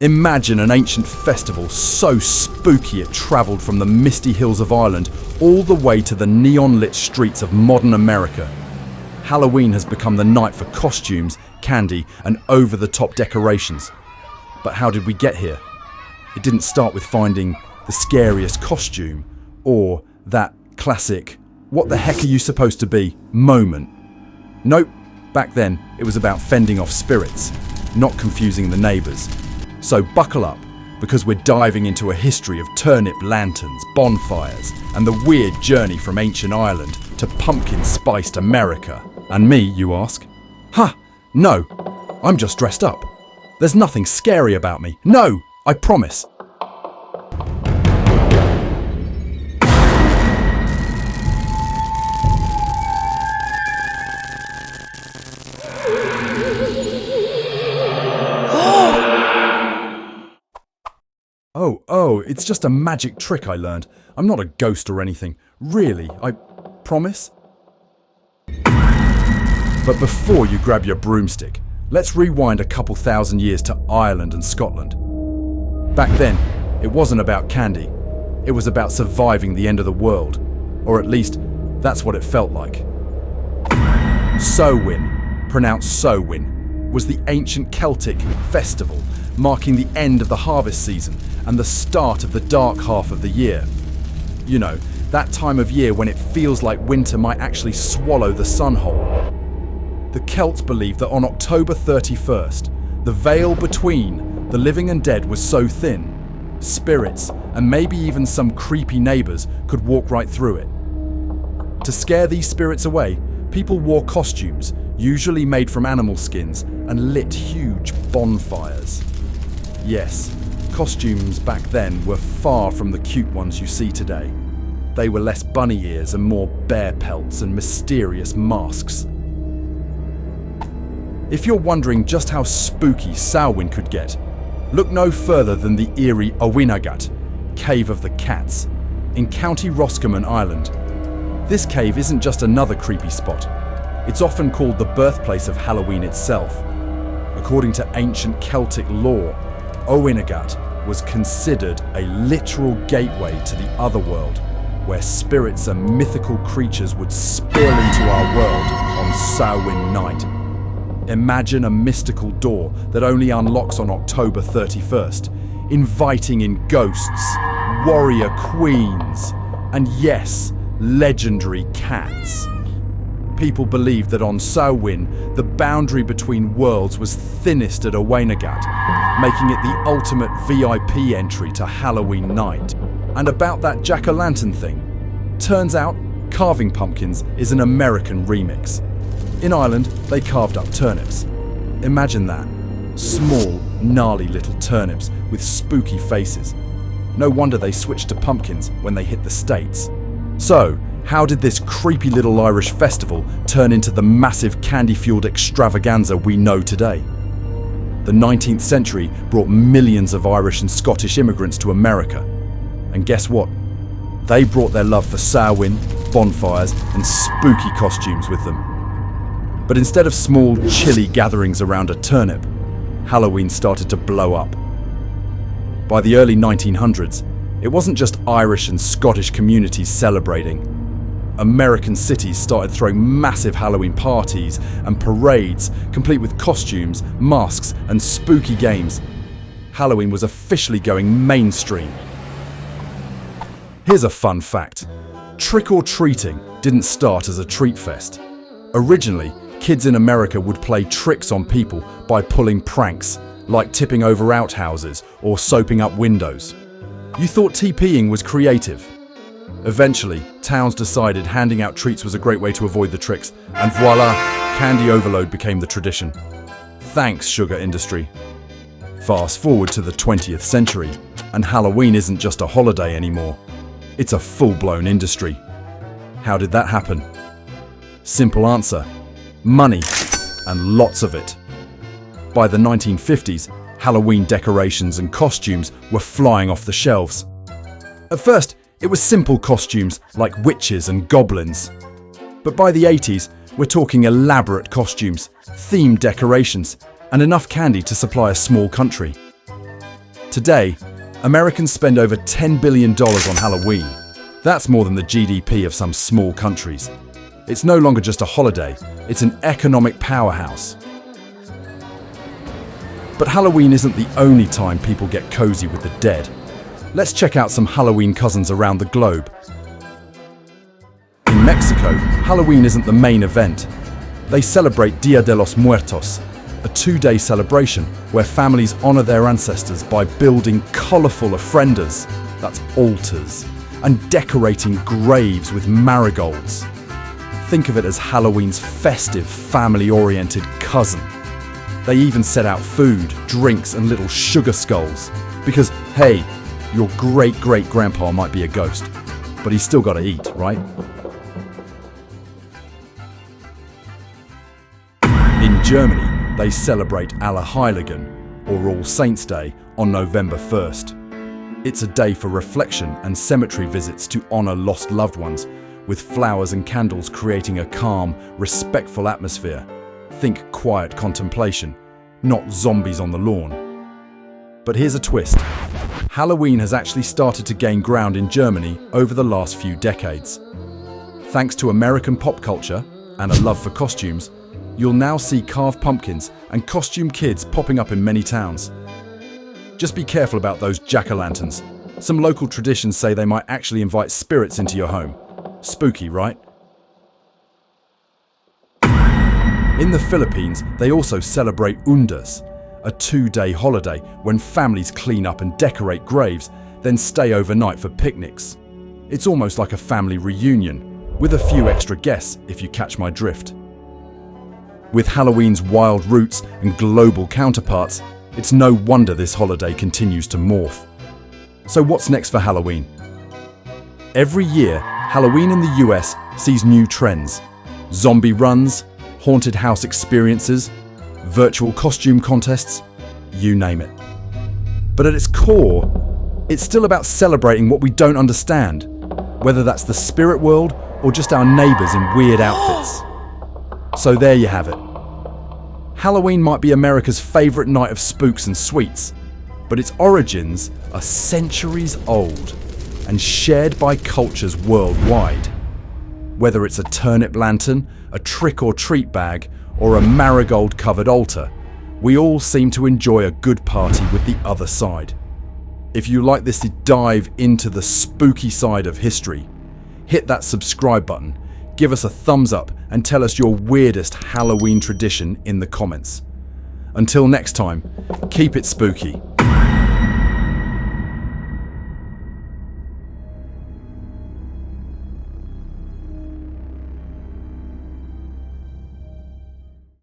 Imagine an ancient festival so spooky it travelled from the misty hills of Ireland all the way to the neon-lit streets of modern America. Halloween has become the night for costumes, candy and over-the-top decorations. But how did we get here? It didn't start with finding the scariest costume or that classic "what the heck are you supposed to be" moment. Nope, back then it was about fending off spirits, not confusing the neighbours. So buckle up, because we're diving into a history of turnip lanterns, bonfires, and the weird journey from ancient Ireland to pumpkin-spiced America. And me, you ask? No, I'm just dressed up. There's nothing scary about me. No, I promise. Oh, it's just a magic trick I learned. I'm not a ghost or anything. Really, I promise. But before you grab your broomstick, let's rewind a couple thousand years to Ireland and Scotland. Back then, it wasn't about candy. It was about surviving the end of the world. Or at least, that's what it felt like. Samhain, pronounced Samhain, was the ancient Celtic festival marking the end of the harvest season and the start of the dark half of the year. You know, that time of year when it feels like winter might actually swallow the sun whole. The Celts believed that on October 31st, the veil between the living and dead was so thin, spirits and maybe even some creepy neighbours could walk right through it. To scare these spirits away, people wore costumes, usually made from animal skins, and lit huge bonfires. Yes, costumes back then were far from the cute ones you see today. They were less bunny ears and more bear pelts and mysterious masks. If you're wondering just how spooky Samhain could get, look no further than the eerie Oweynagat, Cave of the Cats, in County Roscommon, Ireland. This cave isn't just another creepy spot. It's often called the birthplace of Halloween itself. According to ancient Celtic lore, Oweynagat was considered a literal gateway to the otherworld, where spirits and mythical creatures would spill into our world on Samhain night. Imagine a mystical door that only unlocks on October 31st, inviting in ghosts, warrior queens, and yes, legendary cats. People believed that on Samhain, the boundary between worlds was thinnest at Oweynagat, making it the ultimate VIP entry to Halloween night. And about that jack-o'-lantern thing, turns out carving pumpkins is an American remix. In Ireland, they carved up turnips. Imagine that. Small, gnarly little turnips with spooky faces. No wonder they switched to pumpkins when they hit the States. So, how did this creepy little Irish festival turn into the massive candy-fueled extravaganza we know today? The 19th century brought millions of Irish and Scottish immigrants to America. And guess what? They brought their love for Samhain, bonfires, and spooky costumes with them. But instead of small, chilly gatherings around a turnip, Halloween started to blow up. By the early 1900s, it wasn't just Irish and Scottish communities celebrating. American cities started throwing massive Halloween parties and parades, complete with costumes, masks, and spooky games. Halloween was officially going mainstream. Here's a fun fact. Trick-or-treating didn't start as a treat fest. Originally, kids in America would play tricks on people by pulling pranks, like tipping over outhouses or soaping up windows. You thought TPing was creative. Eventually, towns decided handing out treats was a great way to avoid the tricks, and voila, candy overload became the tradition. Thanks, sugar industry. Fast forward to the 20th century, and Halloween isn't just a holiday anymore. It's a full-blown industry. How did that happen? Simple answer: money, and lots of it. By the 1950s, Halloween decorations and costumes were flying off the shelves. At first, it was simple costumes like witches and goblins. But by the 80s, we're talking elaborate costumes, themed decorations, and enough candy to supply a small country. Today, Americans spend over $10 billion on Halloween. That's more than the GDP of some small countries. It's no longer just a holiday, it's an economic powerhouse. But Halloween isn't the only time people get cozy with the dead. Let's check out some Halloween cousins around the globe. In Mexico, Halloween isn't the main event. They celebrate Dia de los Muertos, a 2-day celebration where families honor their ancestors by building colorful ofrendas, that's altars, and decorating graves with marigolds. Think of it as Halloween's festive, family-oriented cousin. They even set out food, drinks, and little sugar skulls. Because, hey, your great-great-grandpa might be a ghost, but he's still got to eat, right? In Germany, they celebrate Allerheiligen, or All Saints' Day, on November 1st. It's a day for reflection and cemetery visits to honor lost loved ones, with flowers and candles creating a calm, respectful atmosphere. Think quiet contemplation, not zombies on the lawn. But here's a twist. Halloween has actually started to gain ground in Germany over the last few decades. Thanks to American pop culture and a love for costumes, you'll now see carved pumpkins and costume kids popping up in many towns. Just be careful about those jack-o'-lanterns. Some local traditions say they might actually invite spirits into your home. Spooky, right? In the Philippines, they also celebrate Undas, a 2-day holiday when families clean up and decorate graves, then stay overnight for picnics. It's almost like a family reunion, with a few extra guests if you catch my drift. With Halloween's wild roots and global counterparts, it's no wonder this holiday continues to morph. So what's next for Halloween? Every year, Halloween in the US sees new trends. Zombie runs, haunted house experiences, virtual costume contests, you name it. But at its core, it's still about celebrating what we don't understand, whether that's the spirit world or just our neighbors in weird outfits. So there you have it. Halloween might be America's favorite night of spooks and sweets, but its origins are centuries old and shared by cultures worldwide. Whether it's a turnip lantern, a trick-or-treat bag, or a marigold-covered altar, we all seem to enjoy a good party with the other side. If you like this dive into the spooky side of history, hit that subscribe button, give us a thumbs up, and tell us your weirdest Halloween tradition in the comments. Until next time, keep it spooky.